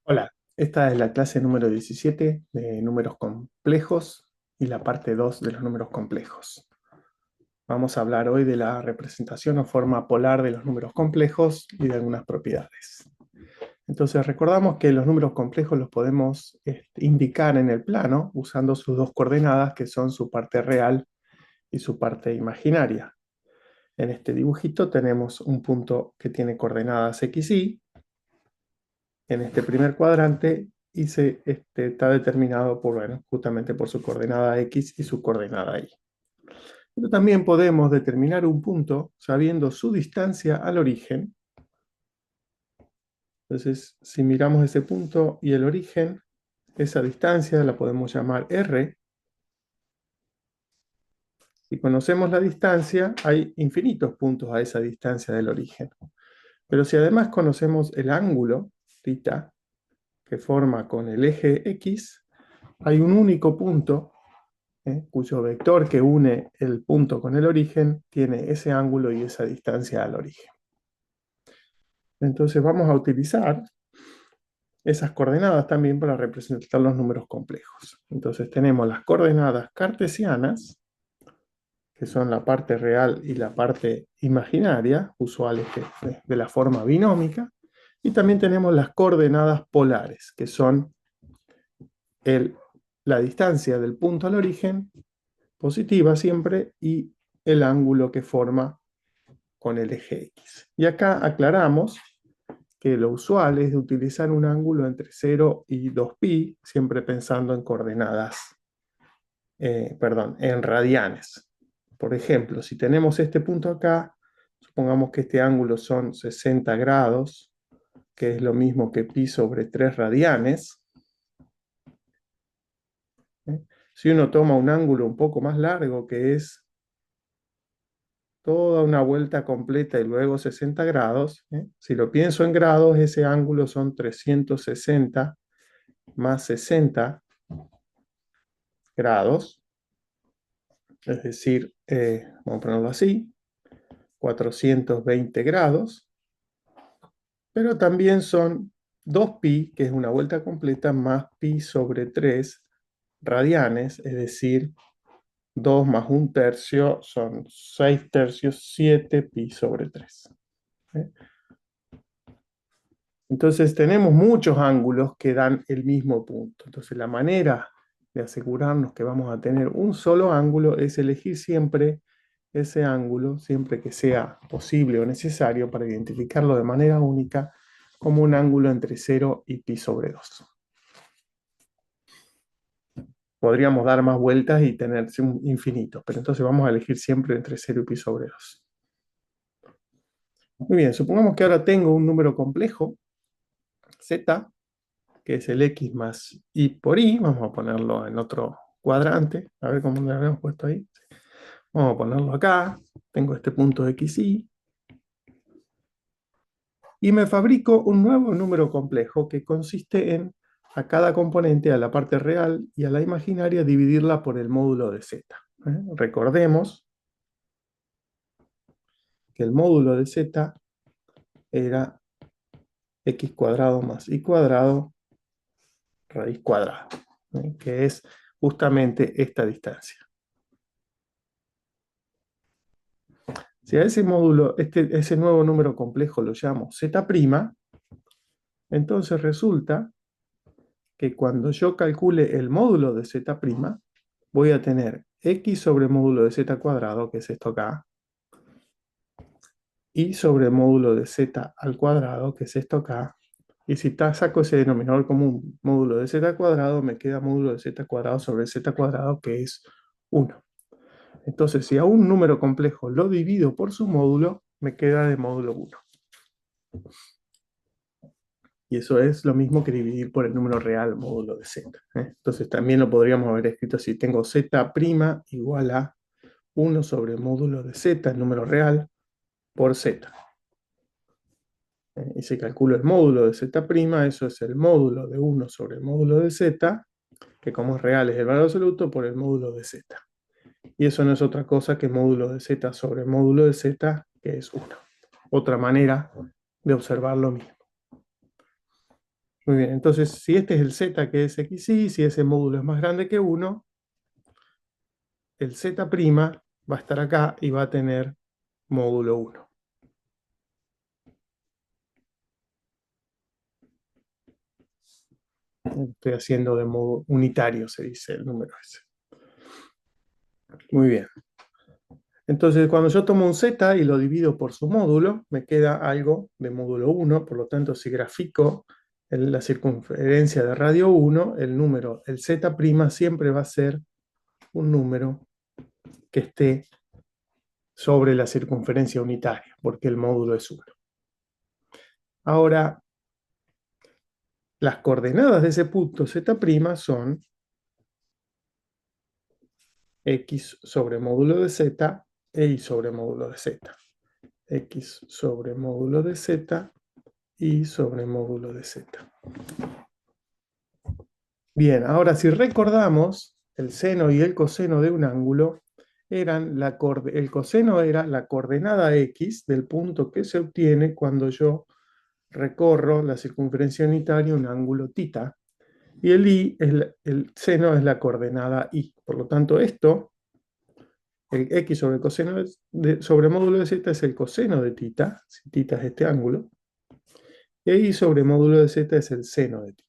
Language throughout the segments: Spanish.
Hola, esta es la clase número 17 de números complejos y la parte 2 de los números complejos. Vamos a hablar hoy de la representación o forma polar de los números complejos y de algunas propiedades. Entonces recordamos que los números complejos los podemos indicar en el plano usando sus dos coordenadas que son su parte real y su parte imaginaria. En este dibujito tenemos un punto que tiene coordenadas x, y en este primer cuadrante y está determinado por, bueno, justamente por su coordenada x y su coordenada y. Pero también podemos determinar un punto sabiendo su distancia al origen. Entonces, si miramos ese punto y el origen, esa distancia la podemos llamar r. Si conocemos la distancia, hay infinitos puntos a esa distancia del origen. Pero si además conocemos el ángulo, θ, que forma con el eje x, hay un único punto cuyo vector que une el punto con el origen tiene ese ángulo y esa distancia al origen. Entonces vamos a utilizar esas coordenadas también para representar los números complejos. Entonces tenemos las coordenadas cartesianas, que son la parte real y la parte imaginaria, usuales de la forma binómica, y también tenemos las coordenadas polares, que son la distancia del punto al origen, positiva siempre, y el ángulo que forma con el eje X. Y acá aclaramos que lo usual es de utilizar un ángulo entre 0 y 2π, siempre pensando en coordenadas, en radianes. Por ejemplo, si tenemos este punto acá, supongamos que este ángulo son 60 grados, que es lo mismo que π sobre 3 radianes. Si uno toma un ángulo un poco más largo, que es toda una vuelta completa y luego 60 grados. Si lo pienso en grados, ese ángulo son 360 más 60 grados, es decir, vamos a ponerlo así, 420 grados, pero también son 2π, que es una vuelta completa, más π sobre 3 radianes, es decir, 2 más 1/3 son 6/3, 7π sobre 3. Entonces tenemos muchos ángulos que dan el mismo punto. Entonces la manera de asegurarnos que vamos a tener un solo ángulo es elegir siempre ese ángulo, siempre que sea posible o necesario para identificarlo de manera única como un ángulo entre 0 y π sobre 2. Podríamos dar más vueltas y tener infinitos, pero entonces vamos a elegir siempre entre 0 y π sobre 2. Muy bien, supongamos que ahora tengo un número complejo, z, que es el x más y por y. Vamos a ponerlo en otro cuadrante, a ver cómo lo habíamos puesto ahí. Vamos a ponerlo acá, tengo este punto x, y me fabrico un nuevo número complejo que consiste en a cada componente, a la parte real y a la imaginaria, dividirla por el módulo de z. Recordemos que el módulo de z era x cuadrado más y cuadrado raíz cuadrada, que es justamente esta distancia. Si a ese módulo, ese nuevo número complejo lo llamo z', entonces resulta que cuando yo calcule el módulo de z', voy a tener x sobre módulo de z cuadrado, que es esto acá, y sobre módulo de z al cuadrado, que es esto acá, y si saco ese denominador común, módulo de z cuadrado, me queda módulo de z cuadrado sobre z cuadrado, que es 1. Entonces, si a un número complejo lo divido por su módulo, me queda de módulo 1. Y eso es lo mismo que dividir por el número real módulo de z. Entonces también lo podríamos haber escrito así. Tengo z' igual a 1 sobre módulo de z, el número real, por z. Y si calculo el módulo de z', eso es el módulo de 1 sobre el módulo de z, que como es real es el valor absoluto, por el módulo de z. Y eso no es otra cosa que módulo de z sobre módulo de z, que es 1. Otra manera de observar lo mismo. Muy bien, entonces si este es el z que es xy, si ese módulo es más grande que 1, el z' va a estar acá y va a tener módulo 1. Estoy haciendo de modo unitario, se dice el número ese. Muy bien. Entonces, cuando yo tomo un z y lo divido por su módulo, me queda algo de módulo 1. Por lo tanto, si grafico la circunferencia de radio 1, el número, el z' siempre va a ser un número que esté sobre la circunferencia unitaria, porque el módulo es 1. Ahora, las coordenadas de ese punto z' son x sobre módulo de z e y sobre módulo de z. X sobre módulo de z y sobre módulo de z. Bien, ahora si recordamos, el seno y el coseno de un ángulo el coseno era la coordenada x del punto que se obtiene cuando yo recorro la circunferencia unitaria un ángulo θ, y el i el seno es la coordenada y. Por lo tanto, esto, el x sobre coseno sobre módulo de z es el coseno de θ, si θ es este ángulo, y i sobre módulo de z es el seno de θ.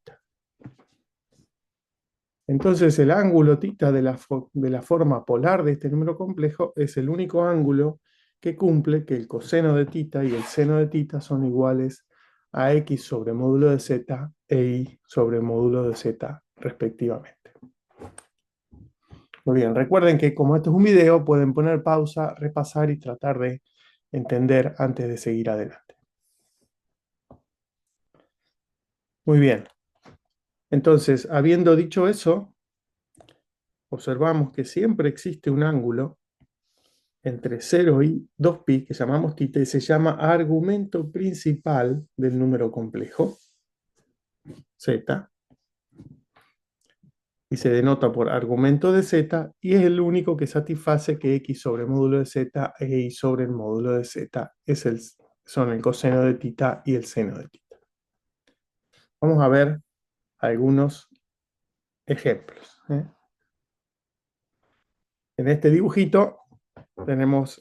Entonces el ángulo θ de la forma polar de este número complejo es el único ángulo que cumple que el coseno de θ y el seno de θ son iguales a x sobre módulo de z e y sobre módulo de z respectivamente. Muy bien, recuerden que como esto es un video, pueden poner pausa, repasar y tratar de entender antes de seguir adelante. Muy bien, entonces, habiendo dicho eso, observamos que siempre existe un ángulo entre 0 y 2π, que llamamos θ, y se llama argumento principal del número complejo, z, y se denota por argumento de z, y es el único que satisface que x sobre módulo de z e y sobre el módulo de z son el coseno de θ y el seno de θ. Vamos a ver algunos ejemplos. En este dibujito tenemos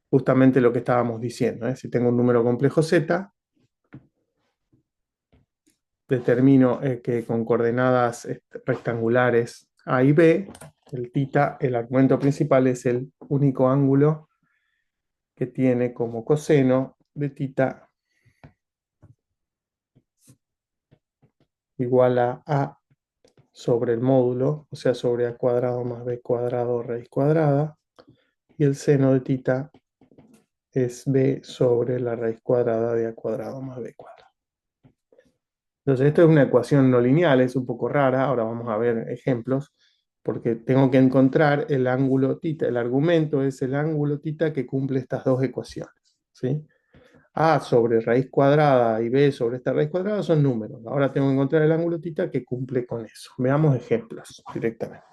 justamente lo que estábamos diciendo. Si tengo un número complejo z, determino que con coordenadas rectangulares A y B, el θ, el argumento principal, es el único ángulo que tiene como coseno de θ igual a A sobre el módulo, o sea, sobre A cuadrado más B cuadrado raíz cuadrada, y el seno de θ es B sobre la raíz cuadrada de A cuadrado más B cuadrado. Entonces, esto es una ecuación no lineal, es un poco rara. Ahora vamos a ver ejemplos, porque tengo que encontrar el ángulo θ. El argumento es el ángulo θ que cumple estas dos ecuaciones, ¿sí? A sobre raíz cuadrada y B sobre esta raíz cuadrada son números. Ahora tengo que encontrar el ángulo θ que cumple con eso. Veamos ejemplos directamente.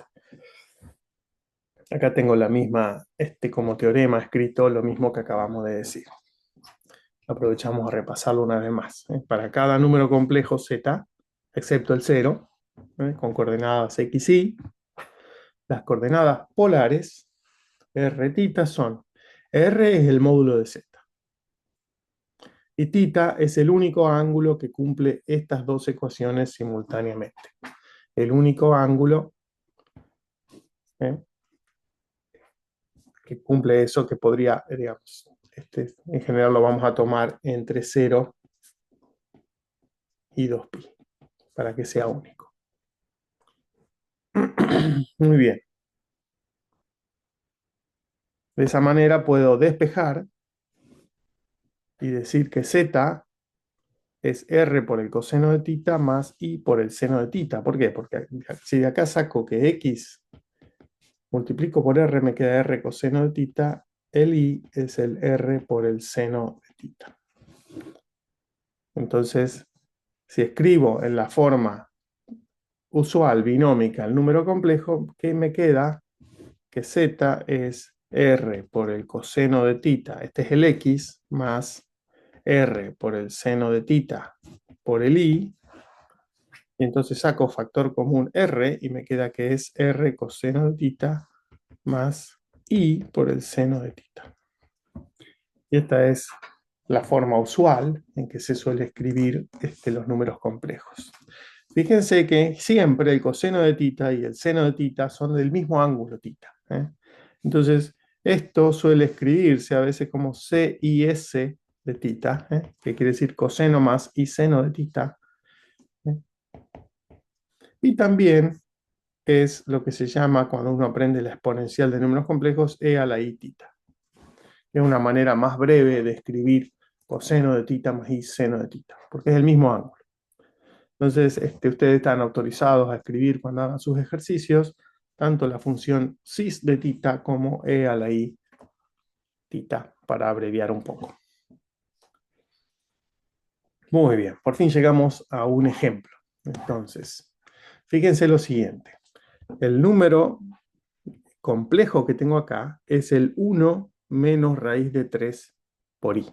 Acá tengo la misma, como teorema escrito, lo mismo que acabamos de decir. Aprovechamos a repasarlo una vez más. Para cada número complejo z, excepto el 0, con coordenadas x, y, las coordenadas polares, r, θ, son r es el módulo de z, y θ es el único ángulo que cumple estas dos ecuaciones simultáneamente. El único ángulo que cumple eso, que podría, digamos, en general lo vamos a tomar entre 0 y 2π, para que sea único. Muy bien. De esa manera puedo despejar y decir que z es r por el coseno de θ más i por el seno de θ. ¿Por qué? Porque si de acá saco que x multiplico por r, me queda r coseno de θ, el i es el r por el seno de θ. Entonces, si escribo en la forma usual binómica el número complejo, ¿qué me queda? Que z es r por el coseno de θ, este es el x, más r por el seno de θ por el i, y entonces saco factor común r y me queda que es r coseno de tita más i por el seno de tita. Y esta es la forma usual en que se suele escribir los números complejos. Fíjense que siempre el coseno de tita y el seno de tita son del mismo ángulo tita. Entonces, esto suele escribirse a veces como CIS de tita, que quiere decir coseno más y seno de tita. Y también es lo que se llama, cuando uno aprende la exponencial de números complejos, e a la i tita. Es una manera más breve de escribir coseno de tita más i seno de tita, porque es el mismo ángulo. Entonces, ustedes están autorizados a escribir cuando hagan sus ejercicios, tanto la función cis de tita como e a la i tita, para abreviar un poco. Muy bien, por fin llegamos a un ejemplo. Entonces, fíjense lo siguiente. El número complejo que tengo acá es el 1 menos raíz de 3 por i.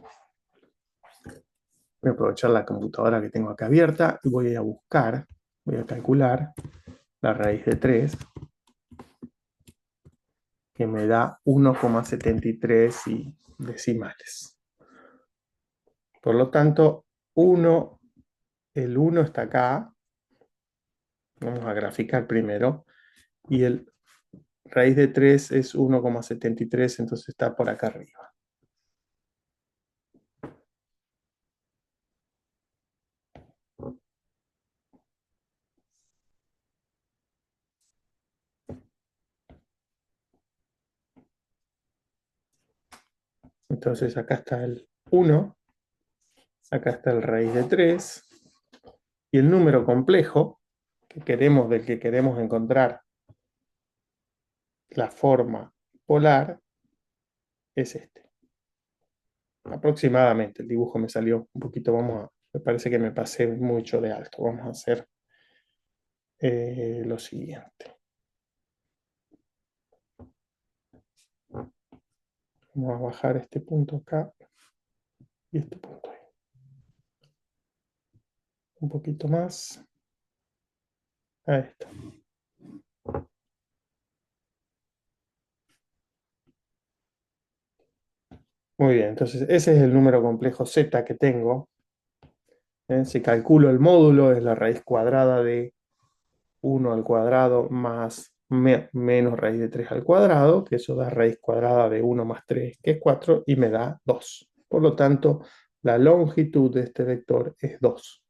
Voy a aprovechar la computadora que tengo acá abierta y voy a buscar, voy a calcular la raíz de 3, que me da 1,73 y decimales. Por lo tanto, el 1 está acá. Vamos a graficar primero. Y el raíz de 3 es 1,73, entonces está por acá arriba. Entonces acá está el 1, acá está el raíz de 3, y el número complejo del que queremos encontrar la forma polar es este. Aproximadamente, el dibujo me salió un poquito, me parece que me pasé mucho de alto. Vamos a hacer lo siguiente. Vamos a bajar este punto acá y este punto ahí. Un poquito más. Ahí está. Muy bien, entonces ese es el número complejo z que tengo. Si calculo el módulo, es la raíz cuadrada de 1 al cuadrado más menos raíz de 3 al cuadrado, que eso da raíz cuadrada de 1 más 3, que es 4, y me da 2. Por lo tanto, la longitud de este vector es 2.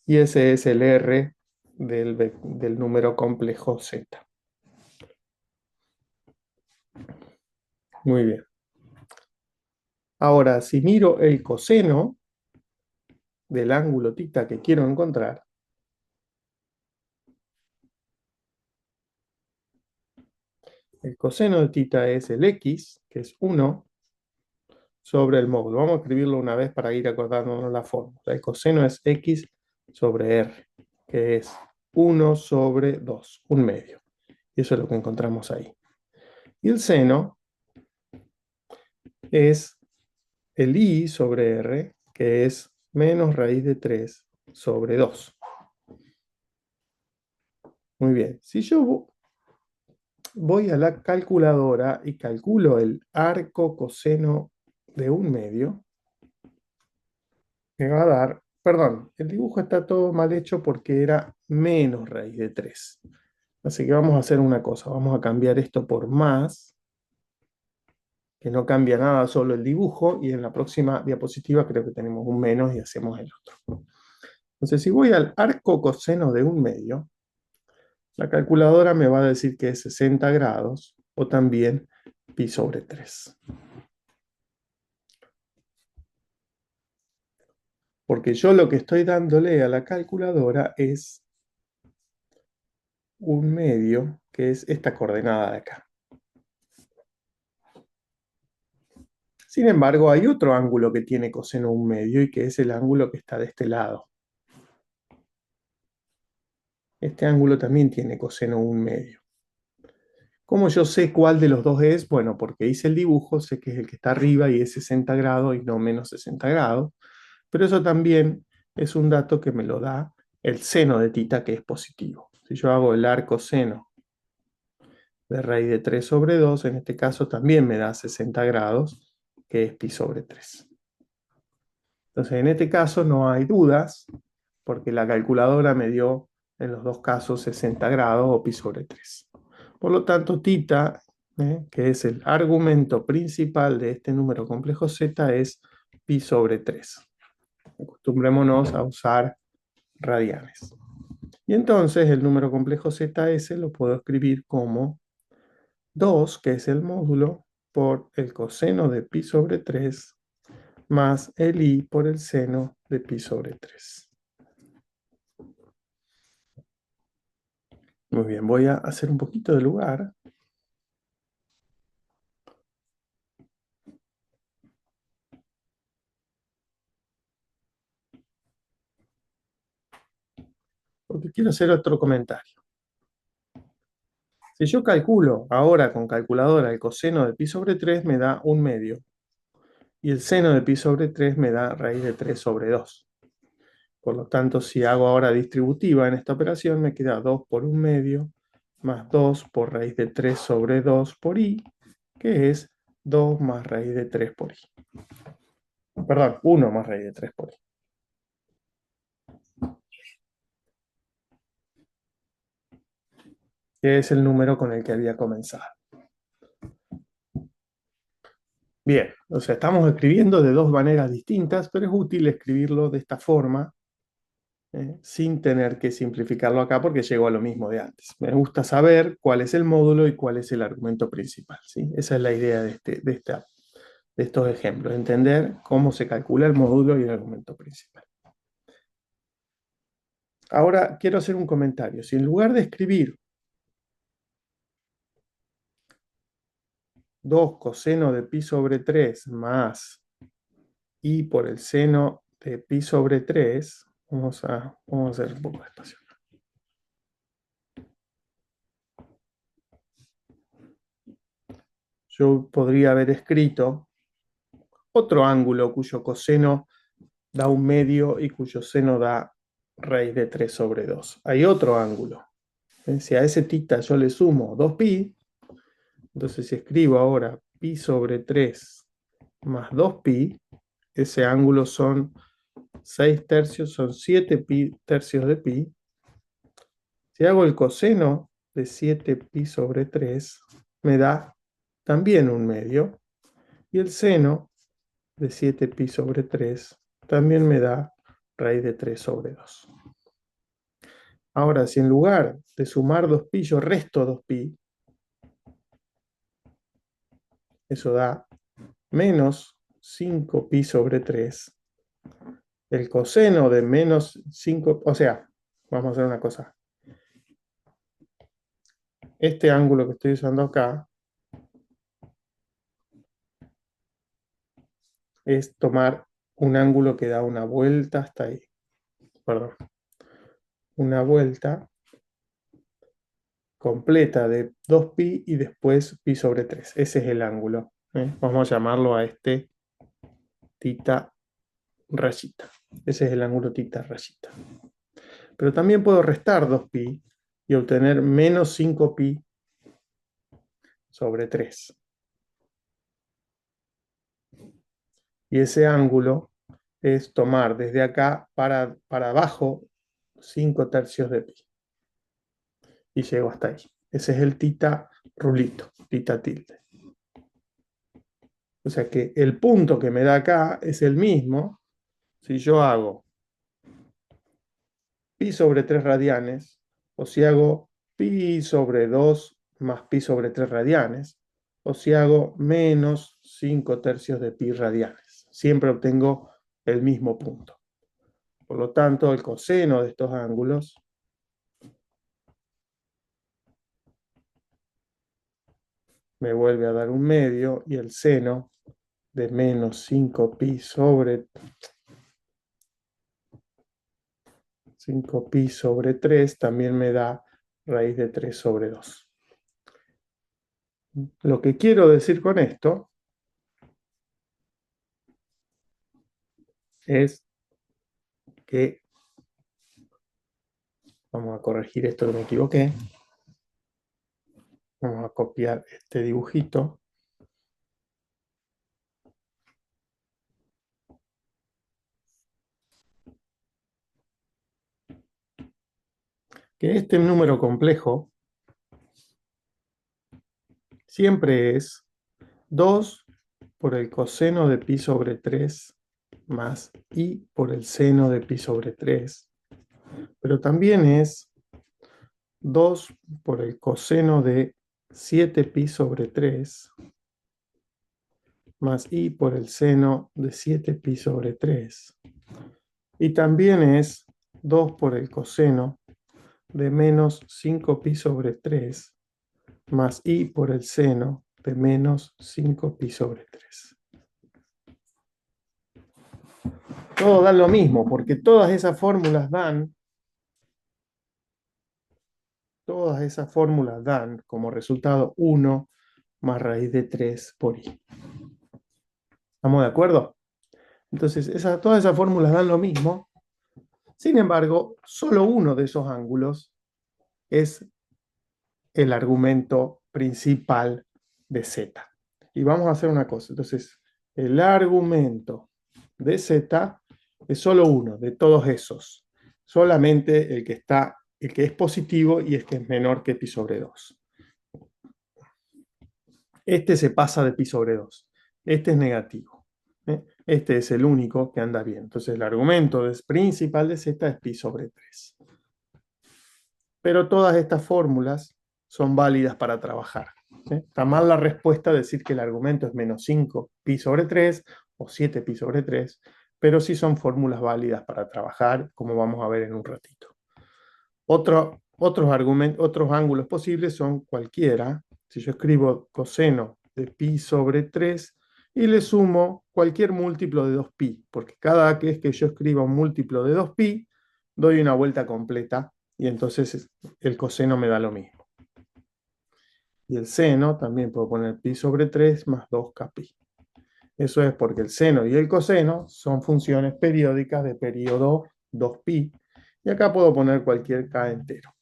Y ese es el R del número complejo z. Muy bien. Ahora, si miro el coseno del ángulo tita que quiero encontrar, el coseno de tita es el x, que es 1, sobre el módulo. Vamos a escribirlo una vez para ir acordándonos la fórmula. El coseno es x sobre r, que es 1 sobre 2, un medio. Y eso es lo que encontramos ahí. Y el seno es el i sobre r, que es menos raíz de 3 sobre 2. Muy bien. Si yo voy a la calculadora y calculo el arco coseno de un medio, me va a dar, perdón, el dibujo está todo mal hecho porque era menos raíz de 3. Así que vamos a hacer una cosa, vamos a cambiar esto por más, que no cambia nada, solo el dibujo, y en la próxima diapositiva creo que tenemos un menos y hacemos el otro. Entonces, si voy al arco coseno de un medio, la calculadora me va a decir que es 60 grados o también pi sobre 3. Porque yo lo que estoy dándole a la calculadora es un medio, que es esta coordenada de acá. Sin embargo, hay otro ángulo que tiene coseno un medio y que es el ángulo que está de este lado. Este ángulo también tiene coseno un medio. ¿Cómo yo sé cuál de los dos es? Bueno, porque hice el dibujo, sé que es el que está arriba y es 60 grados y no menos 60 grados. Pero eso también es un dato que me lo da el seno de tita, que es positivo. Si yo hago el arco seno de raíz de 3 sobre 2, en este caso también me da 60 grados, que es pi sobre 3. Entonces, en este caso no hay dudas, porque la calculadora me dio en los dos casos 60 grados o pi sobre 3. Por lo tanto, tita, que es el argumento principal de este número complejo z, es pi sobre 3. Acostumbrémonos a usar radianes. Y entonces el número complejo zs lo puedo escribir como 2, que es el módulo, por el coseno de pi sobre 3, más el i por el seno de pi sobre 3. Muy bien, voy a hacer un poquito de lugar. Porque quiero hacer otro comentario. Si yo calculo ahora con calculadora el coseno de pi sobre 3, me da 1/2. Y el seno de pi sobre 3 me da raíz de 3 sobre 2. Por lo tanto, si hago ahora distributiva en esta operación, me queda 2 por 1/2 más 2 por raíz de 3 sobre 2 por i, que es 2 más raíz de 3 por i. Perdón, 1 más raíz de 3 por i. Que es el número con el que había comenzado. Bien, o sea, estamos escribiendo de dos maneras distintas, pero es útil escribirlo de esta forma, sin tener que simplificarlo acá porque llegó a lo mismo de antes. Me gusta saber cuál es el módulo y cuál es el argumento principal, ¿sí? Esa es la idea de estos ejemplos, entender cómo se calcula el módulo y el argumento principal. Ahora quiero hacer un comentario. Si en lugar de escribir 2 coseno de pi sobre 3 más i por el seno de pi sobre 3, vamos a hacer un poco de espacio. Yo podría haber escrito otro ángulo cuyo coseno da 1/2 y cuyo seno da raíz de 3 sobre 2. Hay otro ángulo. Si a ese tita yo le sumo 2pi, entonces si escribo ahora pi sobre 3 más 2pi, ese ángulo son 6 tercios, son 7 tercios de pi. Si hago el coseno de 7pi sobre 3, me da también 1/2. Y el seno de 7pi sobre 3 también me da raíz de 3 sobre 2. Ahora, si en lugar de sumar 2pi yo resto 2pi, eso da menos 5pi sobre 3. El coseno de menos 5, o sea, vamos a hacer una cosa. Este ángulo que estoy usando acá es tomar un ángulo que da una vuelta hasta ahí. Perdón. Una vuelta completa de 2pi y después pi sobre 3. Ese es el ángulo. Vamos a llamarlo a este tita rayita. Ese es el ángulo tita rayita. Pero también puedo restar 2pi y obtener menos 5pi sobre 3. Y ese ángulo es tomar desde acá para abajo 5 tercios de pi. Y llego hasta ahí. Ese es el tita rulito, tita tilde. O sea que el punto que me da acá es el mismo si yo hago pi sobre 3 radianes, o si hago pi sobre 2 más pi sobre 3 radianes, o si hago menos 5 tercios de pi radianes. Siempre obtengo el mismo punto. Por lo tanto, el coseno de estos ángulos me vuelve a dar 1/2 y el seno de menos 5pi sobre 5pi sobre 3 también me da raíz de 3 sobre 2. Lo que quiero decir con esto es que, vamos a corregir esto que me equivoqué, vamos a copiar este dibujito, que este número complejo siempre es 2 por el coseno de pi sobre 3 más i por el seno de pi sobre 3, pero también es 2 por el coseno de 7pi sobre 3 más i por el seno de 7pi sobre 3. Y también es 2 por el coseno de menos 5pi sobre 3 más i por el seno de menos 5pi sobre 3. Todo da lo mismo, porque todas esas fórmulas dan como resultado 1 más raíz de 3 por i. ¿Estamos de acuerdo? Entonces, todas esas fórmulas dan lo mismo. Sin embargo, solo uno de esos ángulos es el argumento principal de z. Y vamos a hacer una cosa. Entonces, el argumento de z es solo uno de todos esos. Solamente el que es positivo y el que es menor que pi sobre 2. Este se pasa de pi sobre 2. Este es negativo. Este es el único que anda bien. Entonces el argumento principal de z es pi sobre 3. Pero todas estas fórmulas son válidas para trabajar. Está mal la respuesta decir que el argumento es menos 5 pi sobre 3 o 7 pi sobre 3, pero sí son fórmulas válidas para trabajar, como vamos a ver en un ratito. Otros ángulos posibles son cualquiera. Si yo escribo coseno de pi sobre 3 y le sumo cualquier múltiplo de 2pi, porque cada vez que yo escriba un múltiplo de 2pi, doy una vuelta completa y entonces el coseno me da lo mismo. Y el seno también puedo poner pi sobre 3 más 2kpi. Eso es porque el seno y el coseno son funciones periódicas de periodo 2pi. Y acá puedo poner cualquier k entero.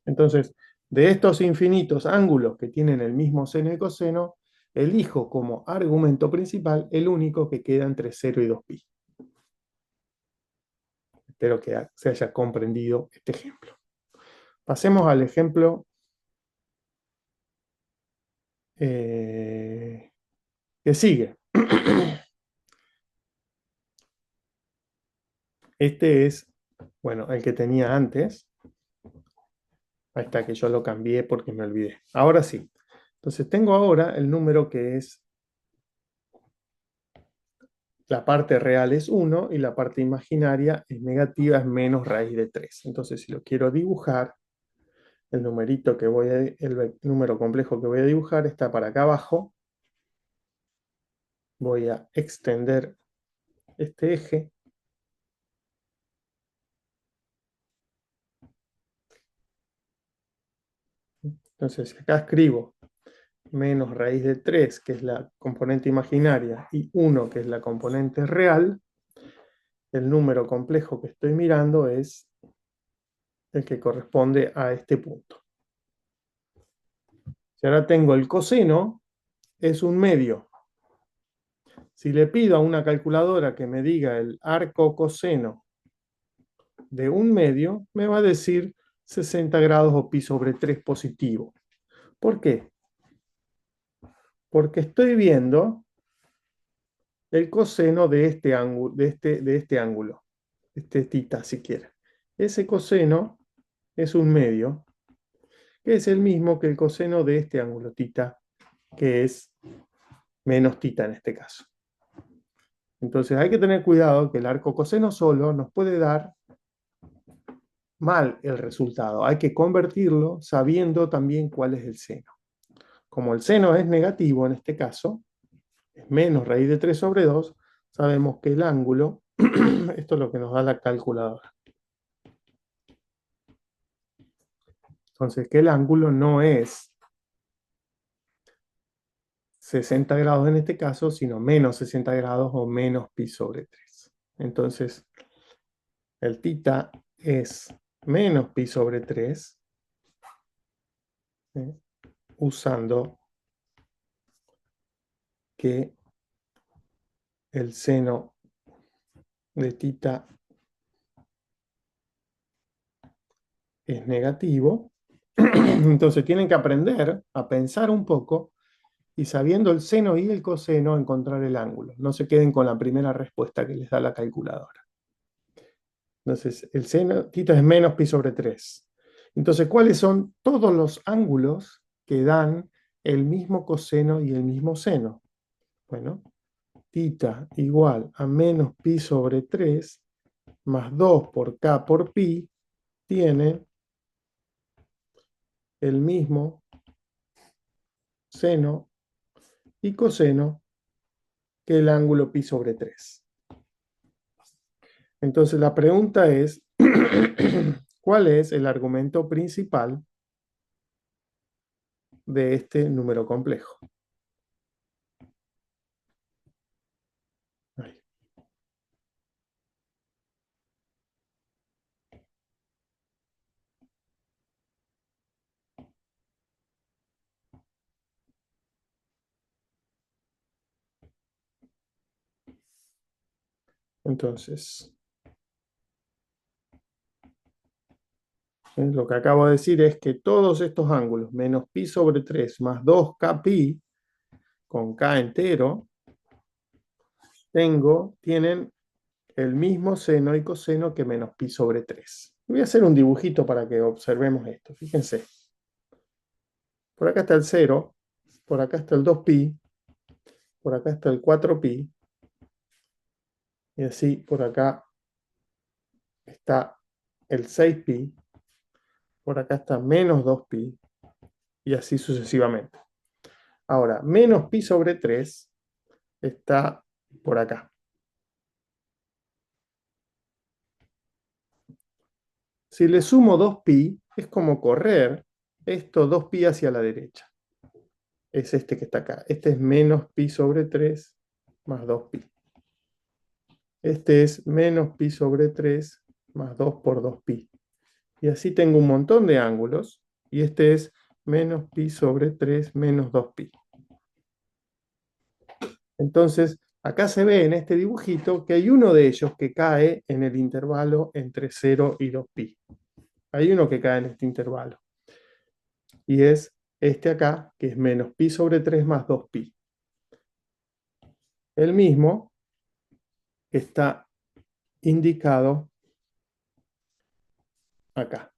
Entonces, de estos infinitos ángulos que tienen el mismo seno y coseno, elijo como argumento principal el único que queda entre 0 y 2pi. Espero que se haya comprendido este ejemplo. Pasemos al ejemplo que sigue. Este es, bueno, el que tenía antes. Ahí está, que yo lo cambié porque me olvidé. Ahora sí. Entonces tengo ahora el número que es, la parte real es 1 y la parte imaginaria es negativa, es menos raíz de 3. Entonces si lo quiero dibujar, el número complejo que voy a dibujar está para acá abajo. Voy a extender este eje. Entonces acá escribo menos raíz de 3, que es la componente imaginaria, y 1, que es la componente real. El número complejo que estoy mirando es el que corresponde a este punto. Si ahora tengo el coseno, es un medio. Si le pido a una calculadora que me diga el arco coseno de un medio, me va a decir 60 grados o pi sobre 3 positivo. ¿Por qué? Porque estoy viendo el coseno de este ángulo, este tita si quiere. Ese coseno es un medio, que es el mismo que el coseno de este ángulo tita, que es menos tita en este caso. Entonces hay que tener cuidado que el arco coseno solo nos puede dar mal el resultado. Hay que convertirlo sabiendo también cuál es el seno. Como el seno es negativo en este caso, es menos raíz de 3 sobre 2, sabemos que el ángulo, esto es lo que nos da la calculadora. Entonces, que el ángulo no es 60 grados en este caso, sino menos 60 grados o menos pi sobre 3. Entonces, el tita es menos pi sobre 3, usando que el seno de tita es negativo. Entonces tienen que aprender a pensar un poco y sabiendo el seno y el coseno encontrar el ángulo. No se queden con la primera respuesta que les da la calculadora. Entonces el seno tita es menos pi sobre 3. Entonces, ¿cuáles son todos los ángulos que dan el mismo coseno y el mismo seno? Bueno, tita igual a menos pi sobre 3 más 2 por k por pi tiene el mismo seno y coseno que el ángulo pi sobre 3. Entonces la pregunta es, ¿cuál es el argumento principal de este número complejo? Ahí. Entonces, lo que acabo de decir es que todos estos ángulos, menos pi sobre 3 más 2k pi, con k entero, tienen el mismo seno y coseno que menos pi sobre 3. Voy a hacer un dibujito para que observemos esto. Fíjense. Por acá está el 0, por acá está el 2pi, por acá está el 4pi, y así por acá está el 6pi, por acá está menos 2pi, y así sucesivamente. Ahora, menos pi sobre 3 está por acá. Si le sumo 2pi, es como correr esto 2pi hacia la derecha. Es este que está acá. Este es menos pi sobre 3 más 2pi. Este es menos pi sobre 3 más 2 por 2pi. Y así tengo un montón de ángulos. Y este es menos pi sobre 3 menos 2pi. Entonces, acá se ve en este dibujito que hay uno de ellos que cae en el intervalo entre 0 y 2pi. Hay uno que cae en este intervalo. Y es este acá, que es menos pi sobre 3 más 2pi. El mismo está indicado acá.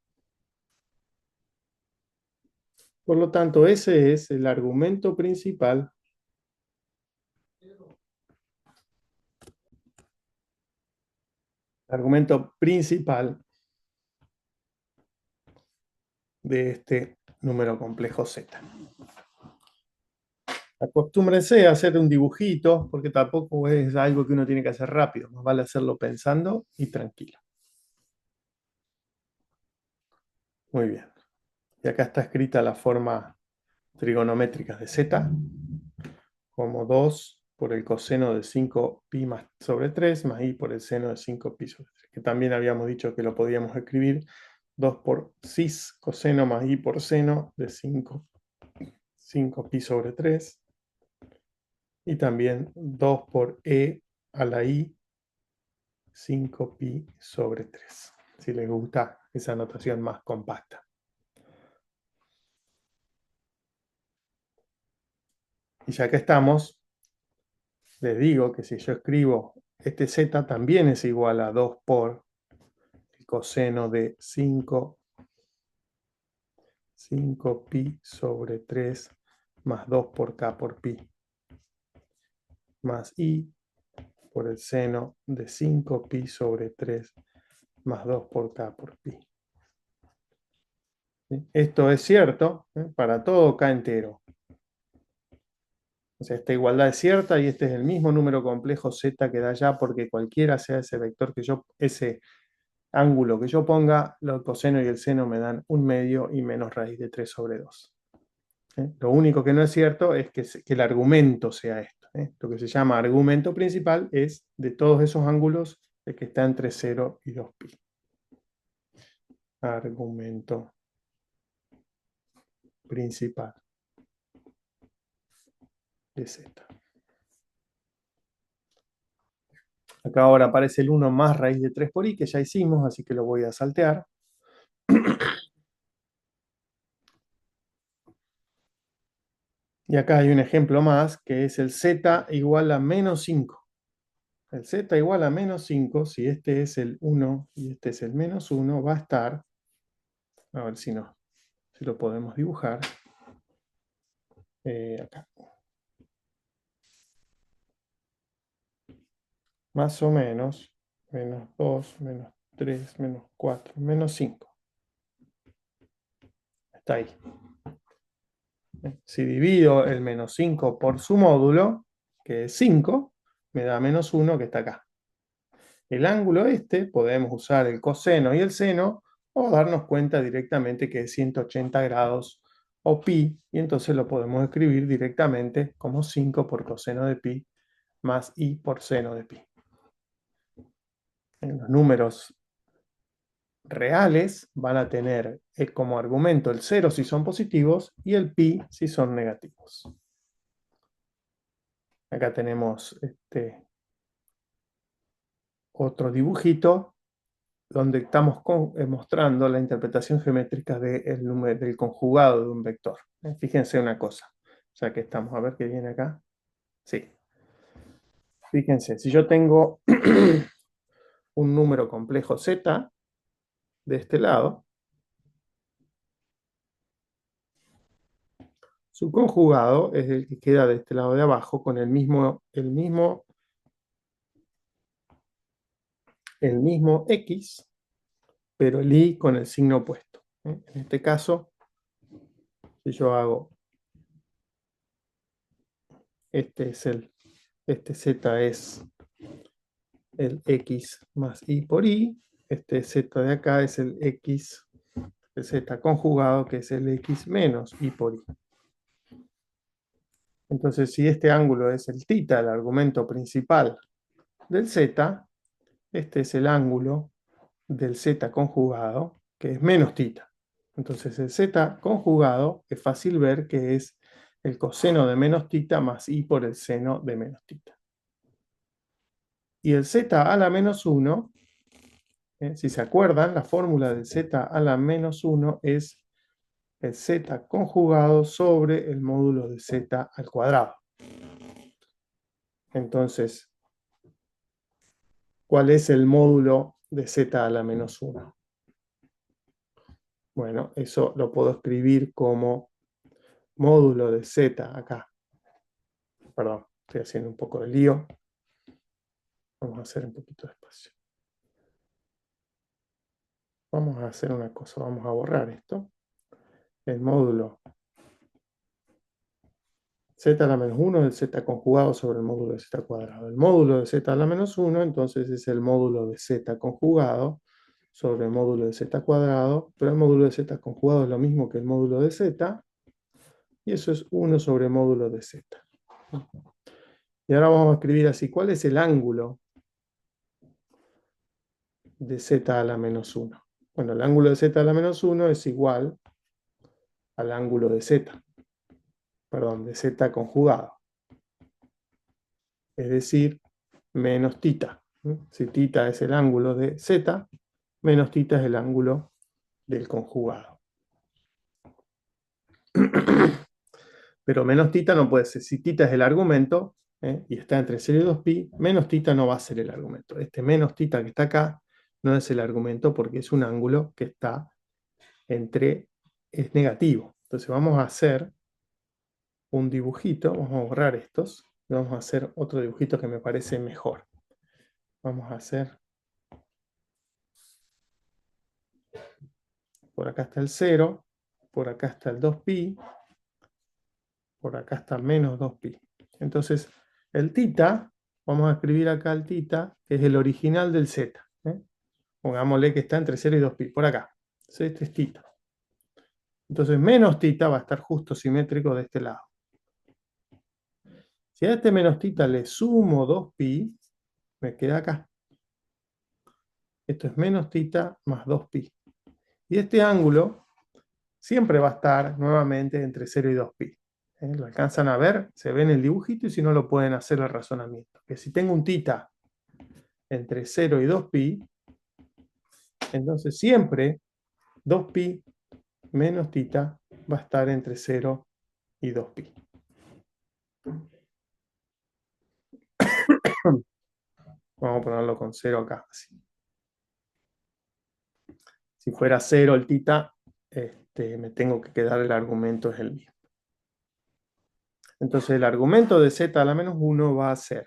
Por lo tanto, ese es el argumento principal de este número complejo Z. Acostúmbrense a hacer un dibujito, porque tampoco es algo que uno tiene que hacer rápido, más vale hacerlo pensando y tranquilo. Muy bien. Y acá está escrita la forma trigonométrica de Z, como 2 por el coseno de 5pi más sobre 3, más i por el seno de 5pi sobre 3, que también habíamos dicho que lo podíamos escribir 2 por cis coseno más i por seno de 5pi sobre 3, y también 2 por e a la i 5pi sobre 3, si les gusta esa notación más compacta. Y ya que estamos, les digo que si yo escribo este z también es igual a 2 por el coseno de 5pi sobre 3 más 2 por k por pi, más i por el seno de 5pi sobre 3 más 2 por k por pi. ¿Sí? Esto es cierto para todo k entero. O sea, esta igualdad es cierta y este es el mismo número complejo z que da ya, porque cualquiera sea ese vector que yo, ese ángulo que yo ponga, el coseno y el seno me dan 1/2 y menos raíz de 3 sobre 2. Lo único que no es cierto es que el argumento sea esto. Lo que se llama argumento principal es de todos esos ángulos el que está entre 0 y 2pi. Argumento principal de z. Acá ahora aparece el 1 más raíz de 3 por i, que ya hicimos, así que lo voy a saltear. Y acá hay un ejemplo más, que es el z igual a menos 5. El z igual a menos 5, si este es el 1 y este es el menos 1, va a estar, a ver si lo podemos dibujar, acá. Más o menos, menos 2, menos 3, menos 4, menos 5. Está ahí. Si divido el menos 5 por su módulo, que es 5, me da menos 1 que está acá. El ángulo este, podemos usar el coseno y el seno, o darnos cuenta directamente que es 180 grados o pi, y entonces lo podemos escribir directamente como 5 por coseno de pi más i por seno de pi. En los números reales van a tener como argumento el 0 si son positivos y el pi si son negativos. Acá tenemos otro dibujito donde estamos mostrando la interpretación geométrica del conjugado de un vector. Fíjense una cosa, ya que estamos, a ver qué viene acá. Sí. Fíjense, si yo tengo un número complejo z de este lado, su conjugado es el que queda de este lado de abajo con el mismo x, pero el i con el signo opuesto. En este caso, si yo hago, este z es el x más i por i, este z de acá es el x, el z conjugado, que es el x menos i por i. Entonces, si este ángulo es el θ, el argumento principal del z, este es el ángulo del z conjugado, que es menos θ. Entonces, el z conjugado es fácil ver que es el coseno de menos θ más i por el seno de menos θ. Y el z a la menos 1, si se acuerdan, la fórmula del z a la menos 1 es el z conjugado sobre el módulo de z al cuadrado. Entonces, ¿cuál es el módulo de z a la menos 1? Bueno, eso lo puedo escribir como módulo de z acá. Perdón, estoy haciendo un poco de lío. Vamos a hacer un poquito de espacio. Vamos a hacer una cosa, vamos a borrar esto. El módulo z a la menos 1 es el z conjugado sobre el módulo de z cuadrado. El módulo de z a la menos 1, entonces es el módulo de z conjugado sobre el módulo de z cuadrado, pero el módulo de z conjugado es lo mismo que el módulo de z, y eso es 1 sobre el módulo de z. Y ahora vamos a escribir así, ¿cuál es el ángulo de z a la menos 1? Bueno, el ángulo de z a la menos 1 es igual al ángulo de z, perdón, de z conjugado. Es decir, menos θ. Si θ es el ángulo de z, menos θ es el ángulo del conjugado. Pero menos θ no puede ser. Si θ es el argumento, y está entre 0 y 2pi, menos θ no va a ser el argumento. Este menos θ que está acá no es el argumento porque es un ángulo que está es negativo. Entonces vamos a hacer un dibujito, vamos a borrar estos, y vamos a hacer otro dibujito que me parece mejor. Vamos a hacer, por acá está el 0, por acá está el 2pi, por acá está menos 2pi. Entonces, el θ, vamos a escribir acá el θ, que es el original del z. Pongámosle que está entre 0 y 2pi, por acá. Este es θ. Entonces, menos θ va a estar justo simétrico de este lado. Si a este menos θ le sumo 2pi, me queda acá. Esto es menos tita más 2pi. Y este ángulo siempre va a estar nuevamente entre 0 y 2pi. ¿Lo alcanzan a ver? Se ve en el dibujito y si no lo pueden hacer el razonamiento. Que si tengo un tita entre 0 y 2pi, entonces siempre 2pi menos tita va a estar entre 0 y 2pi. Vamos a ponerlo con 0 acá. Así. Si fuera 0 el tita, me tengo que quedar el argumento es el mismo. Entonces el argumento de z a la menos 1 va a ser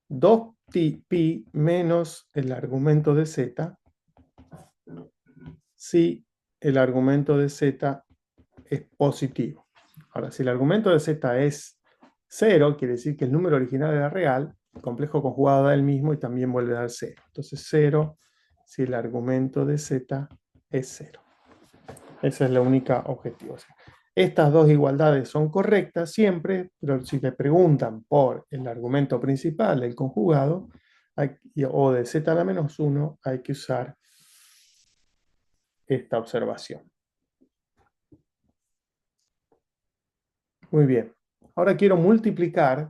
2pi menos el argumento de z si el argumento de z es positivo. Ahora, si el argumento de z es 0, quiere decir que el número original era real, el complejo conjugado da el mismo y también vuelve a dar 0. Entonces 0 si el argumento de z es 0. Esa es la única objetivo. O sea, estas dos igualdades son correctas siempre, pero si te preguntan por el argumento principal, el conjugado, o de z a la menos 1, hay que usar esta observación. Muy bien. Ahora quiero multiplicar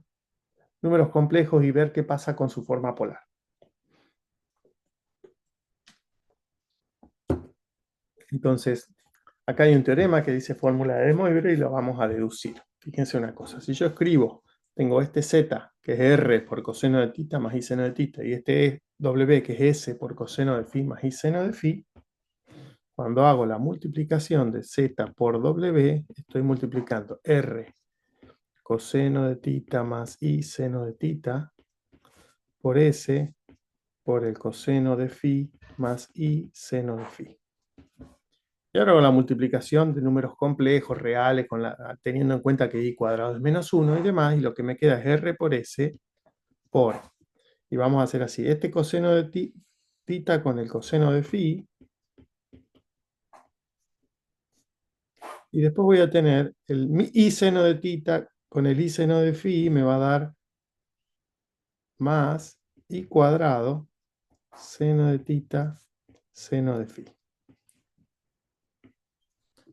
números complejos y ver qué pasa con su forma polar. Entonces, acá hay un teorema que dice fórmula de De Moivre y lo vamos a deducir. Fíjense una cosa, si yo escribo, tengo este z, que es r por coseno de tita más i seno de tita, y este w, que es s por coseno de phi más i seno de phi, cuando hago la multiplicación de z por w, estoy multiplicando r coseno de tita más i seno de tita por s por el coseno de phi más i seno de phi. Y ahora hago la multiplicación de números complejos, reales, teniendo en cuenta que i cuadrado es menos 1 y demás, y lo que me queda es r por s por, y vamos a hacer así, este coseno de tita con el coseno de phi, y después voy a tener el i seno de tita con el i seno de phi, me va a dar más i cuadrado seno de tita seno de phi.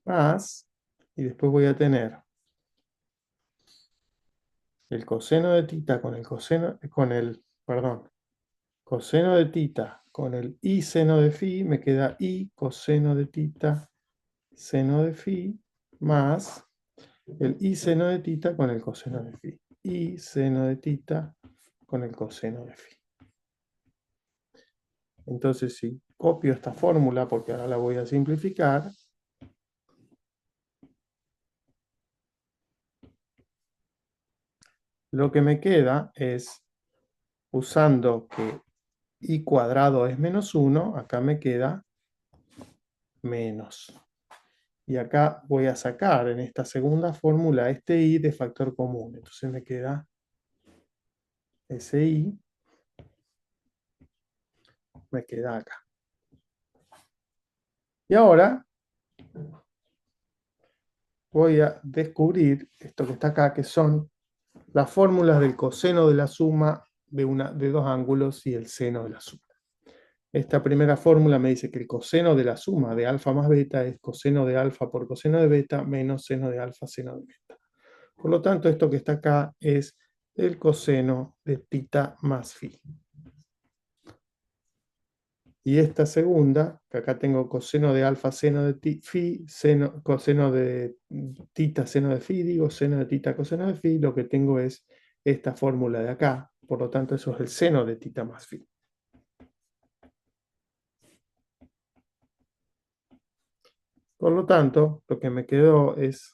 Más, y después voy a tener el coseno de tita con el coseno, coseno de tita con el i seno de phi, me queda i coseno de tita seno de phi más el i seno de tita con el coseno de phi. I seno de tita con el coseno de phi. Entonces, si copio esta fórmula, porque ahora la voy a simplificar, lo que me queda es, usando que i cuadrado es menos 1, acá me queda menos. Y acá voy a sacar en esta segunda fórmula este i de factor común. Entonces me queda ese i, me queda acá. Y ahora voy a descubrir esto que está acá, que son las fórmulas del coseno de la suma de dos ángulos y el seno de la suma. Esta primera fórmula me dice que el coseno de la suma de alfa más beta es coseno de alfa por coseno de beta menos seno de alfa seno de beta. Por lo tanto, esto que está acá es el coseno de tita más phi. Y esta segunda, que acá tengo coseno de alfa seno de phi, coseno de tita seno de phi, digo seno de tita coseno de phi, lo que tengo es esta fórmula de acá. Por lo tanto, eso es el seno de tita más phi. Por lo tanto, lo que me quedó es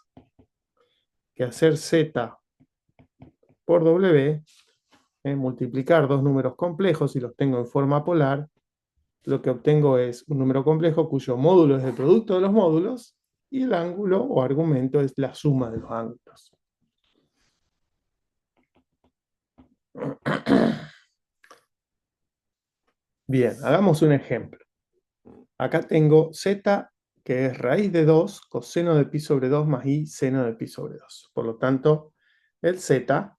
que hacer z por w, multiplicar dos números complejos y los tengo en forma polar, lo que obtengo es un número complejo cuyo módulo es el producto de los módulos y el ángulo o argumento es la suma de los ángulos. Bien, hagamos un ejemplo. Acá tengo z, que es raíz de 2, coseno de pi sobre 2 más i seno de pi sobre 2. Por lo tanto, el z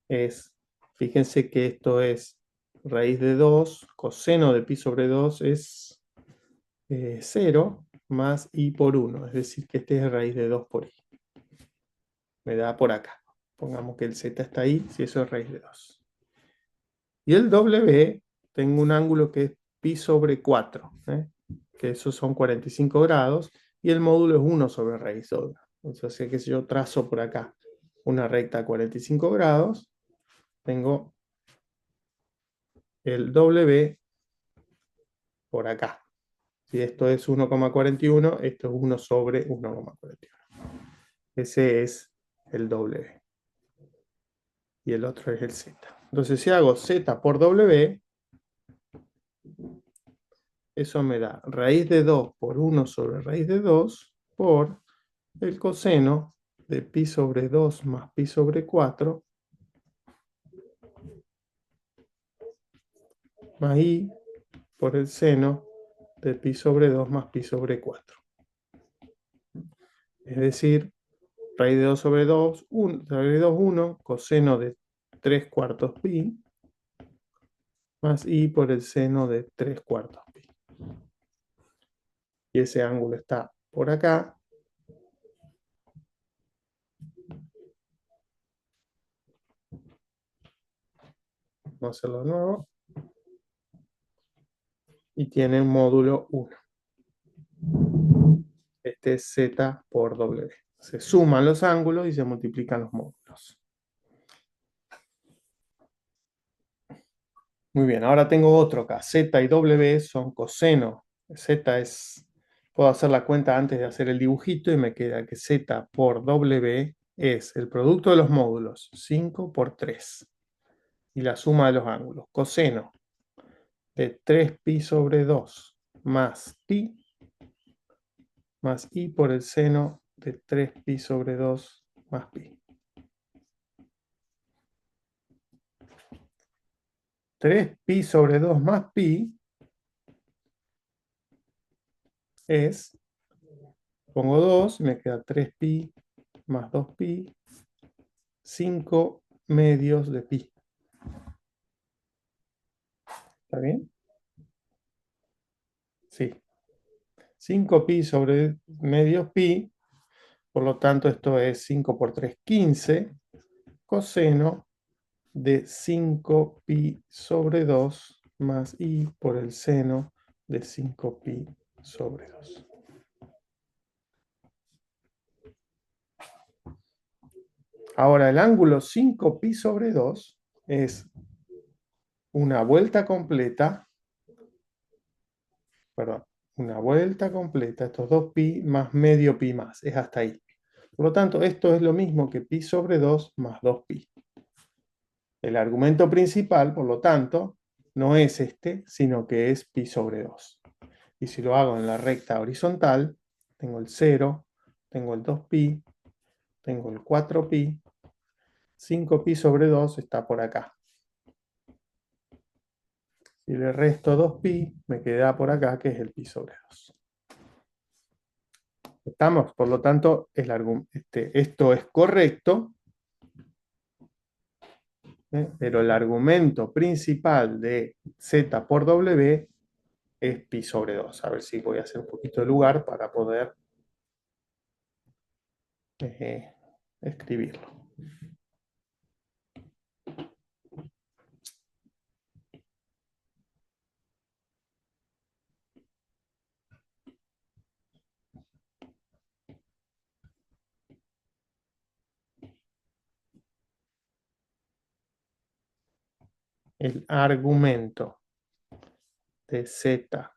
es Fíjense que esto es raíz de 2, coseno de pi sobre 2 es 0 más i por 1, es decir, que este es raíz de 2 por i. Me da por acá. Pongamos que el z está ahí, si eso es raíz de 2. Y el w, tengo un ángulo que es pi sobre 4, que esos son 45 grados, y el módulo es 1 sobre raíz de 2. Entonces, que si yo trazo por acá una recta a 45 grados, tengo el w por acá. Si esto es 1,41, esto es 1 sobre 1,41. Ese es el w. Y el otro es el z. Entonces, si hago z por w, eso me da raíz de 2 por 1 sobre raíz de 2 por el coseno de pi sobre 2 más pi sobre 4 más i por el seno de pi sobre 2 más pi sobre 4. Es decir, raíz de 2 sobre 2, 1, raíz de 2, 1, coseno de 3 cuartos pi, más i por el seno de 3 cuartos pi. Y ese ángulo está por acá. Vamos a hacerlo de nuevo. Y tiene un módulo 1. Este es z por w. Se suman los ángulos y se multiplican los módulos. Muy bien, ahora tengo otro acá. Z y W son coseno. Z es, puedo hacer la cuenta antes de hacer el dibujito y me queda que Z por W es el producto de los módulos, 5 por 3. Y la suma de los ángulos. Coseno de 3pi sobre 2 más pi más i por el seno de 3pi sobre 2 más pi. 3pi sobre 2 más pi es, pongo 2, me queda 3pi más 2pi, 5 medios de pi. ¿Está bien? Sí. 5pi sobre medios pi, por lo tanto esto es 5 por 3, 15, coseno de 5pi sobre 2 más i por el seno de 5pi sobre 2. Ahora el ángulo 5pi sobre 2 es una vuelta completa, perdón, una vuelta completa, estos 2pi más medio pi más, es hasta ahí. Por lo tanto, esto es lo mismo que pi sobre 2 más 2pi. El argumento principal, por lo tanto, no es este, sino que es pi sobre 2. Y si lo hago en la recta horizontal, tengo el 0, tengo el 2pi, tengo el 4pi, 5pi sobre 2 está por acá. Si le resto 2pi, me queda por acá, que es el pi sobre 2. ¿Estamos? Por lo tanto, esto es correcto, pero el argumento principal de z por w es pi sobre 2. A ver si voy a hacer un poquito de lugar para poder escribirlo. El argumento de z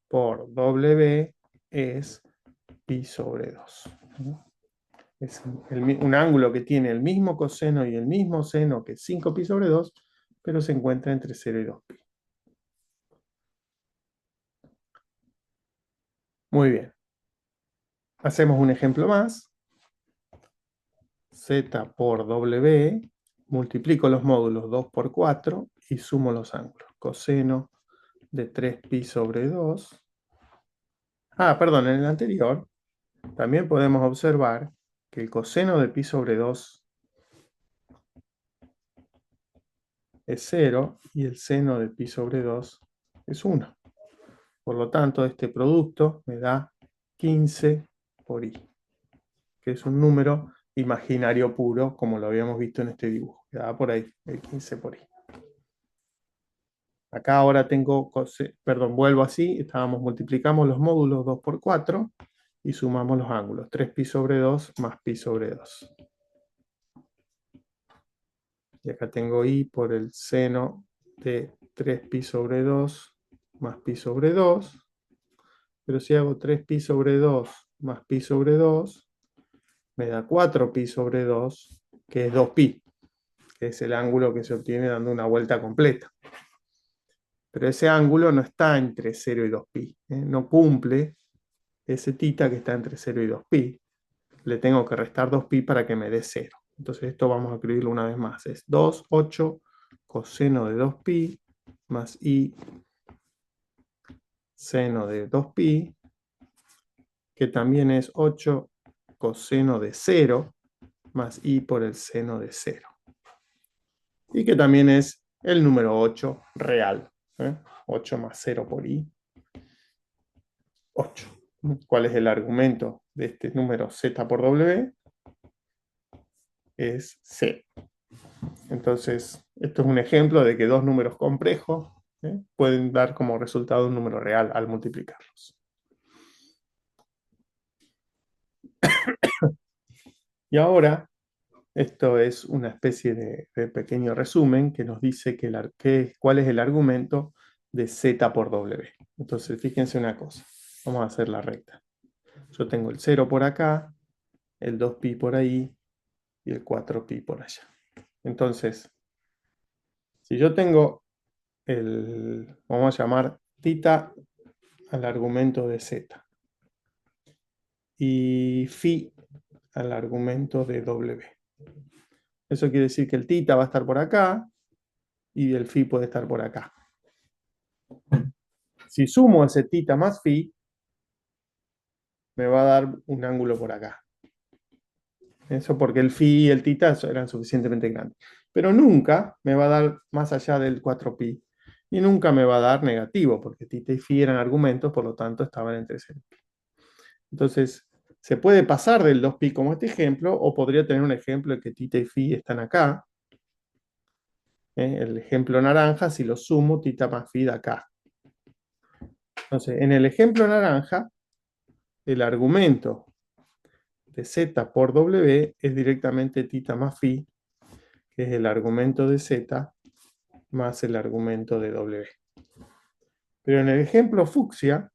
por w es pi sobre 2. Es un ángulo que tiene el mismo coseno y el mismo seno que 5pi sobre 2, pero se encuentra entre 0 y 2pi. Muy bien. Hacemos un ejemplo más. Z por W, multiplico los módulos 2 por 4 y sumo los ángulos. Coseno de 3pi sobre 2. Perdón, en el anterior también podemos observar que el coseno de pi sobre 2 es 0 y el seno de pi sobre 2 es 1. Por lo tanto, este producto me da 15 por i, que es un número imaginario puro, como lo habíamos visto en este dibujo. Quedaba por ahí, el 15 por i. Acá ahora tengo, perdón, vuelvo así, multiplicamos los módulos 2 por 4 y sumamos los ángulos, 3pi sobre 2 más pi sobre 2. Y acá tengo i por el seno de 3pi sobre 2 más pi sobre 2. Pero si hago 3pi sobre 2 más pi sobre 2, me da 4pi sobre 2, que es 2pi, que es el ángulo que se obtiene dando una vuelta completa. Pero ese ángulo no está entre 0 y 2pi, no cumple ese tita que está entre 0 y 2pi. Le tengo que restar 2pi para que me dé 0. Entonces esto vamos a escribirlo una vez más. Es 2, 8 coseno de 2pi más i seno de 2pi, que también es 8 coseno de 0 más i por el seno de 0. Y que también es el número 8 real. 8 más 0 por i, 8. ¿Cuál es el argumento de este número z por w? Es c. Entonces, esto es un ejemplo de que dos números complejos pueden dar como resultado un número real al multiplicarlos. Y ahora, esto es una especie de pequeño resumen que nos dice cuál es el argumento de z por w. Entonces, fíjense una cosa. Vamos a hacer la recta. Yo tengo el 0 por acá, el 2pi por ahí y el 4pi por allá. Entonces, si yo tengo vamos a llamar tita al argumento de z y phi al argumento de w. Eso quiere decir que el tita va a estar por acá y el phi puede estar por acá. Si sumo ese tita más phi, me va a dar un ángulo por acá. Eso porque el phi y el tita eran suficientemente grandes. Pero nunca me va a dar más allá del 4pi. Y nunca me va a dar negativo, porque tita y phi eran argumentos, por lo tanto estaban entre 0 y pi. Entonces, se puede pasar del 2pi como este ejemplo, o podría tener un ejemplo en que tita y phi están acá. El ejemplo naranja, si lo sumo, tita más phi da acá. Entonces, en el ejemplo naranja, el argumento de z por w es directamente tita más phi, que es el argumento de z más el argumento de w. Pero en el ejemplo fucsia,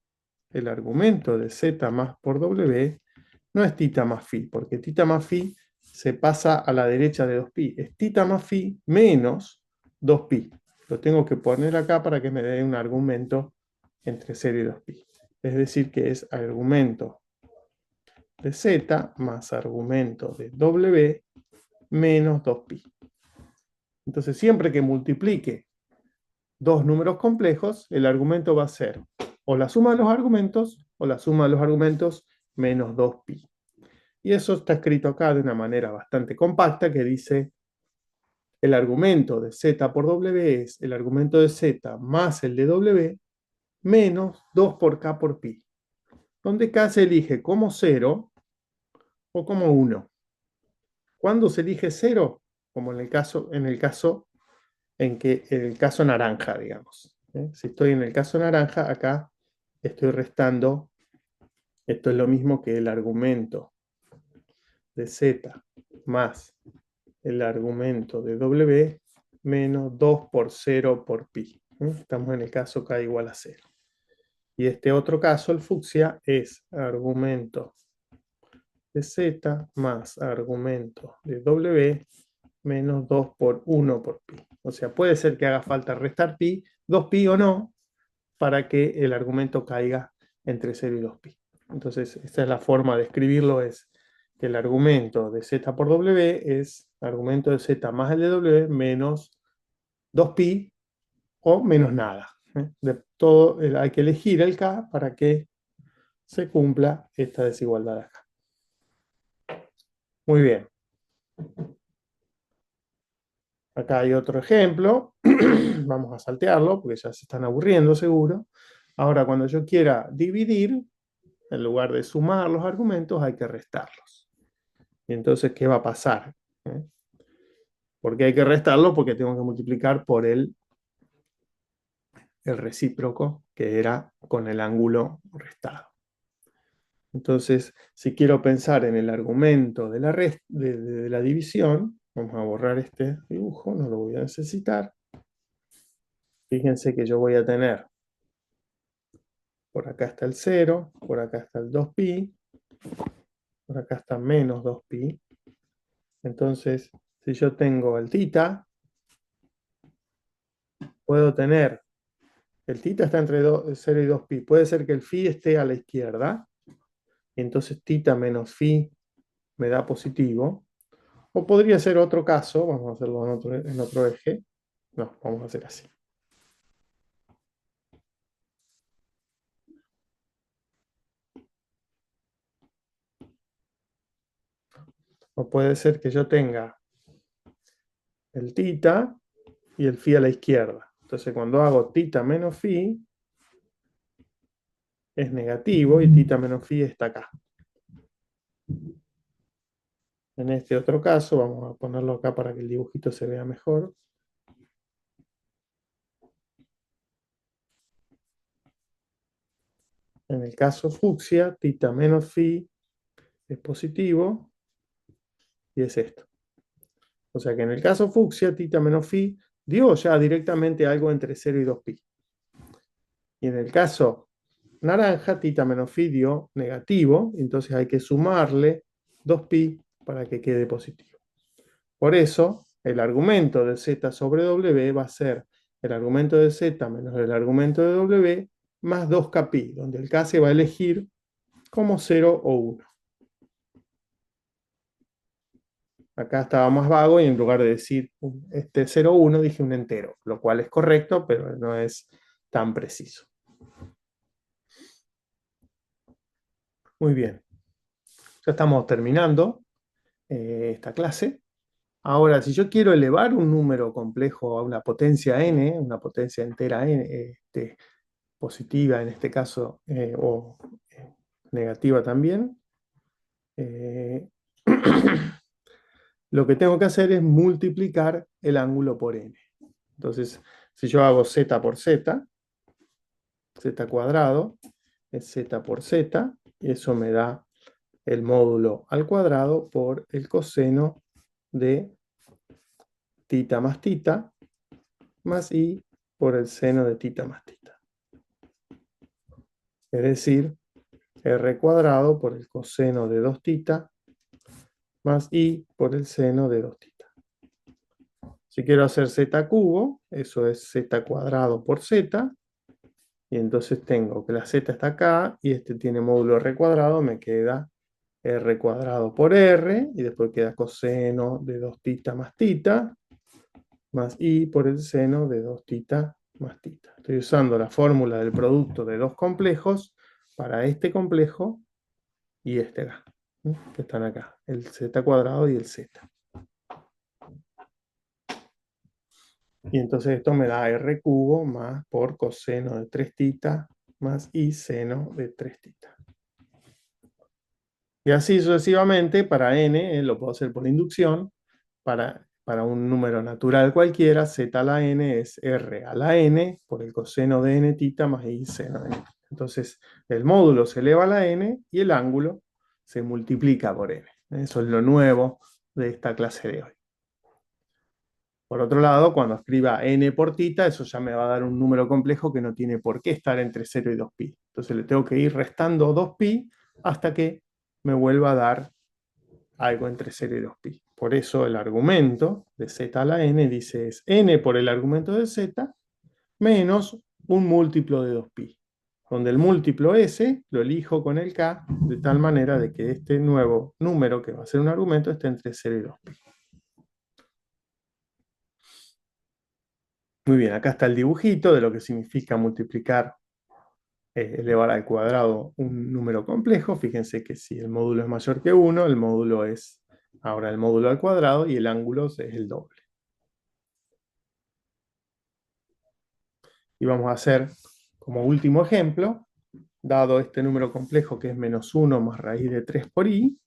el argumento de z más por w no es tita más phi, porque tita más phi se pasa a la derecha de 2pi. Es tita más phi menos 2pi. Lo tengo que poner acá para que me dé un argumento entre 0 y 2pi. Es decir, que es argumento de z más argumento de w menos 2pi. Entonces, siempre que multiplique dos números complejos, el argumento va a ser o la suma de los argumentos o la suma de los argumentos menos 2pi. Y eso está escrito acá de una manera bastante compacta que dice el argumento de z por w es el argumento de z más el de w menos 2 por k por pi, donde k se elige como 0 o como 1. ¿Cuándo se elige 0? Como en el caso naranja, digamos. Si estoy en el caso naranja, acá estoy restando, esto es lo mismo que el argumento de z más el argumento de w menos 2 por 0 por pi. Estamos en el caso k igual a 0. Y este otro caso, el fucsia, es argumento de z más argumento de w menos 2 por 1 por pi. O sea, puede ser que haga falta restar pi, 2pi o no, para que el argumento caiga entre 0 y 2pi. Entonces, esta es la forma de escribirlo, es que el argumento de z por w es argumento de z más el de w menos 2pi o menos nada. De todo, hay que elegir el k para que se cumpla esta desigualdad acá. Muy bien. Acá hay otro ejemplo. Vamos a saltearlo porque ya se están aburriendo seguro. Ahora, cuando yo quiera dividir, en lugar de sumar los argumentos, hay que restarlos. Y entonces, ¿qué va a pasar? ¿Eh? ¿Por qué hay que restarlo? Porque tengo que multiplicar por el recíproco, que era con el ángulo restado. Entonces, si quiero pensar en el argumento de la división, vamos a borrar este dibujo, no lo voy a necesitar. Fíjense que yo voy a tener, por acá está el 0, por acá está el 2pi, por acá está menos 2pi. Entonces, si yo tengo el tita, puedo tener, el tita está entre 0 y 2pi, puede ser que el phi esté a la izquierda, y entonces tita menos phi me da positivo. O podría ser otro caso, vamos a hacerlo en otro eje. No, vamos a hacer así. O puede ser que yo tenga el tita y el phi a la izquierda. Entonces cuando hago tita menos phi, es negativo y tita menos phi está acá. En este otro caso, vamos a ponerlo acá para que el dibujito se vea mejor. En el caso fucsia, tita menos phi es positivo y es esto. O sea que en el caso fucsia, tita menos phi dio ya directamente algo entre 0 y 2pi. Y en el caso naranja, tita menos phi dio negativo, entonces hay que sumarle 2pi para que quede positivo. Por eso, el argumento de z sobre w va a ser el argumento de z menos el argumento de w más 2kpi, donde el k se va a elegir como 0 o 1. Acá estaba más vago y en lugar de decir 0 o 1 dije un entero, lo cual es correcto, pero no es tan preciso. Muy bien, ya estamos terminando esta clase. Ahora, si yo quiero elevar un número complejo a una potencia n, una potencia entera n, positiva en este caso, o negativa también, lo que tengo que hacer es multiplicar el ángulo por n. Entonces, si yo hago z por z, z cuadrado es z por z, y eso me da el módulo al cuadrado por el coseno de tita más tita, más i por el seno de tita más tita. Es decir, r cuadrado por el coseno de 2 tita más i por el seno de 2 tita. Si quiero hacer z cubo, eso es z cuadrado por z, y entonces tengo que la z está acá, y este tiene módulo r cuadrado, me queda r cuadrado por r, y después queda coseno de 2 tita más i por el seno de 2 tita más tita. Estoy usando la fórmula del producto de dos complejos para este complejo y este acá, que están acá, el z cuadrado y el z. Y entonces esto me da r cubo más por coseno de 3 tita más i seno de 3 tita. Y así sucesivamente para n, lo puedo hacer por inducción, para un número natural cualquiera, z a la n es r a la n por el coseno de n tita más i seno de n. Entonces el módulo se eleva a la n y el ángulo se multiplica por n. Eso es lo nuevo de esta clase de hoy. Por otro lado, cuando escriba n por tita, eso ya me va a dar un número complejo que no tiene por qué estar entre 0 y 2pi. Entonces le tengo que ir restando 2pi hasta que me vuelva a dar algo entre 0 y 2pi. Por eso el argumento de z a la n dice es n por el argumento de z menos un múltiplo de 2pi. Donde el múltiplo s lo elijo con el k de tal manera de que este nuevo número que va a ser un argumento esté entre 0 y 2pi. Muy bien, acá está el dibujito de lo que significa multiplicar, elevar al cuadrado un número complejo. Fíjense que si el módulo es mayor que 1, el módulo es ahora el módulo al cuadrado y el ángulo es el doble. Y vamos a hacer, como último ejemplo, dado este número complejo que es menos 1 más raíz de 3 por i,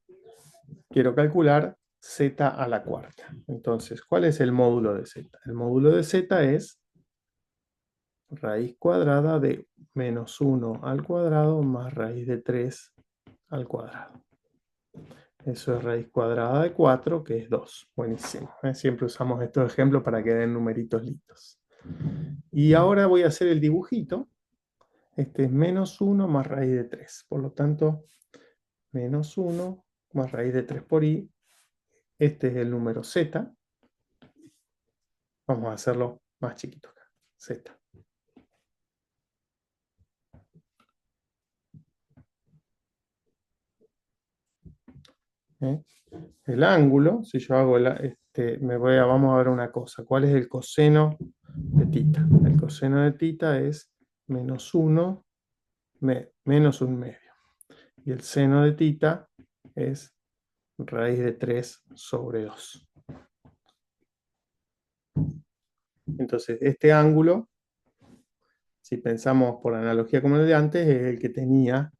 quiero calcular z a la cuarta. Entonces, ¿cuál es el módulo de z? El módulo de z es raíz cuadrada de menos 1 al cuadrado más raíz de 3 al cuadrado. Eso es raíz cuadrada de 4, que es 2. Buenísimo. Siempre usamos estos ejemplos para que den numeritos lindos. Y ahora voy a hacer el dibujito. Este es menos 1 más raíz de 3. Por lo tanto, menos 1 más raíz de 3 por i. Este es el número z. Vamos a hacerlo más chiquito acá. Z. ¿Eh? El ángulo, si yo hago vamos a ver una cosa. ¿Cuál es el coseno de tita? El coseno de tita es menos 1 menos 1/2. Y el seno de tita es raíz de 3 sobre 2. Entonces, este ángulo, si pensamos por analogía como el de antes, es el que tenía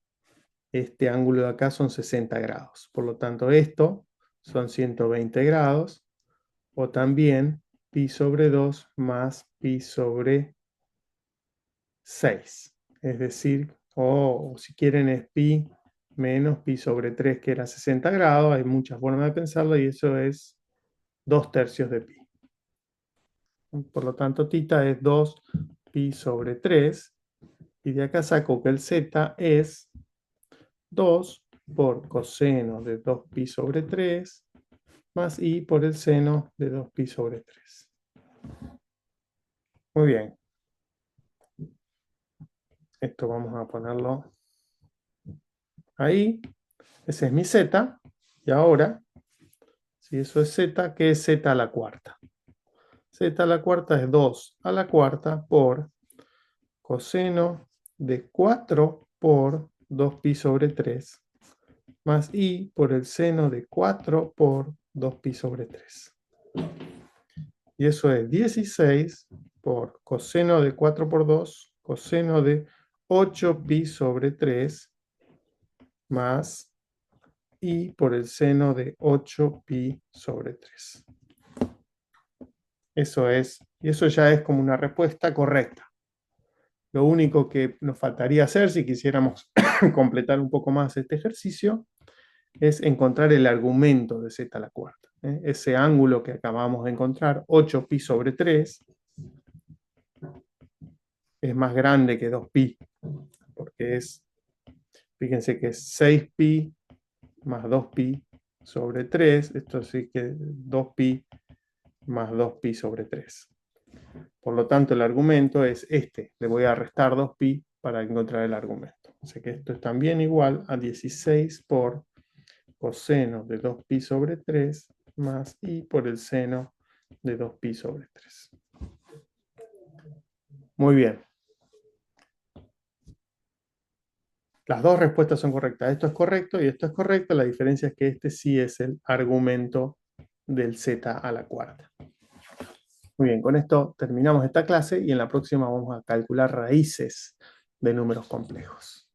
este ángulo de acá, son 60 grados. Por lo tanto, esto son 120 grados, o también pi sobre 2 más pi sobre 6. Es decir, o si quieren es pi menos pi sobre 3, que era 60 grados. Hay muchas formas de pensarlo y eso es 2/3 de pi. Por lo tanto, tita es 2 pi sobre 3. Y de acá saco que el z es 2 por coseno de 2 pi sobre 3 más i por el seno de 2 pi sobre 3. Muy bien. Esto vamos a ponerlo ahí. Ese es mi z. Y ahora, si eso es z, ¿qué es z a la cuarta? Z a la cuarta es 2 a la cuarta por coseno de 4 por 2 pi sobre 3 más i por el seno de 4 por 2 pi sobre 3. Y eso es 16 por coseno de 4 por 2, coseno de 8 pi sobre 3 más i por el seno de 8 pi sobre 3. Eso es, y eso ya es como una respuesta correcta. Lo único que nos faltaría hacer, si quisiéramos completar un poco más este ejercicio, es encontrar el argumento de z a la cuarta. Ese ángulo que acabamos de encontrar, 8 pi sobre 3, es más grande que 2 pi, porque es, fíjense que es 6 pi más 2 pi sobre 3, esto sí que 2 pi más 2 pi sobre 3. Por lo tanto, el argumento es este. Le voy a restar 2 pi para encontrar el argumento. Así que esto es también igual a 16 por coseno de 2 pi sobre 3 más i por el seno de 2 pi sobre 3. Muy bien. Las dos respuestas son correctas. Esto es correcto y esto es correcto. La diferencia es que este sí es el argumento del z a la cuarta. Muy bien, con esto terminamos esta clase y en la próxima vamos a calcular raíces de números complejos.